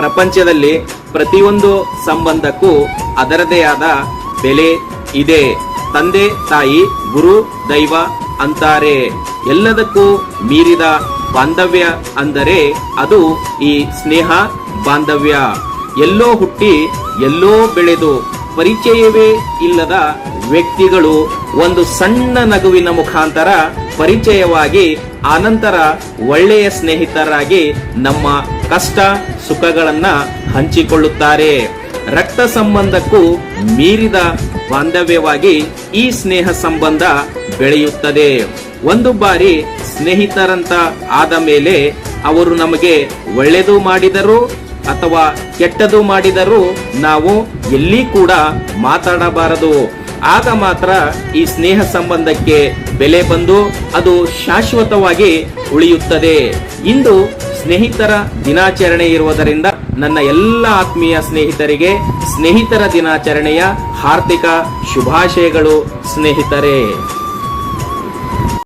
ಪ್ರಪಂಚದಲ್ಲಿ ಪ್ರತಿಯೊಂದು ಸಂಬಂಧಕ್ಕೂ ಅದರದೇ ಆದ ಬೆಲೆ ಇದೆ. ತಂದೆ ತಾಯಿ ಗುರು ದೈವ ಅಂತಾರೆ. ಎಲ್ಲದಕ್ಕೂ ಮೀರಿದ ಬಾಂಧವ್ಯ ಅಂದರೆ ಅದು ಈ ಸ್ನೇಹ ಬಾಂಧವ್ಯ. ಎಲ್ಲೋ ಹುಟ್ಟಿ ಎಲ್ಲೋ ಬೆಳೆದು ಪರಿಚಯವೇ ಇಲ್ಲದ ವ್ಯಕ್ತಿಗಳು ಒಂದು ಸಣ್ಣ ನಗುವಿನ ಮುಖಾಂತರ ಪರಿಚಯವಾಗಿ ಆನಂತರ ಒಳ್ಳೆಯ ಸ್ನೇಹಿತರಾಗಿ ನಮ್ಮ ಕಷ್ಟ ಸುಖಗಳನ್ನ ಹಂಚಿಕೊಳ್ಳುತ್ತಾರೆ. ರಕ್ತ ಸಂಬಂಧಕ್ಕೂ ಮೀರಿದ ಬಾಂಧವ್ಯವಾಗಿ ಈ ಸ್ನೇಹ ಸಂಬಂಧ ಬೆಳೆಯುತ್ತದೆ. ಒಂದು ಬಾರಿ ಸ್ನೇಹಿತರಂತ ಆದ ಮೇಲೆ ಅವರು ನಮಗೆ ಒಳ್ಳೆಯದು ಮಾಡಿದರು ಅಥವಾ ಕೆಟ್ಟದು ಮಾಡಿದರೂ ನಾವು ಎಲ್ಲಿ ಕೂಡ ಮಾತಾಡಬಾರದು. ಆಗ ಮಾತ್ರ ಈ ಸ್ನೇಹ ಸಂಬಂಧಕ್ಕೆ ಬೆಲೆ ಬಂದು ಅದು ಶಾಶ್ವತವಾಗಿ ಉಳಿಯುತ್ತದೆ. ಇಂದು ಸ್ನೇಹಿತರ ದಿನಾಚರಣೆ ಇರುವುದರಿಂದ ನನ್ನ ಎಲ್ಲ ಆತ್ಮೀಯ ಸ್ನೇಹಿತರಿಗೆ ಸ್ನೇಹಿತರ ದಿನಾಚರಣೆಯ ಹಾರ್ದಿಕ ಶುಭಾಶಯಗಳು ಸ್ನೇಹಿತರೆ.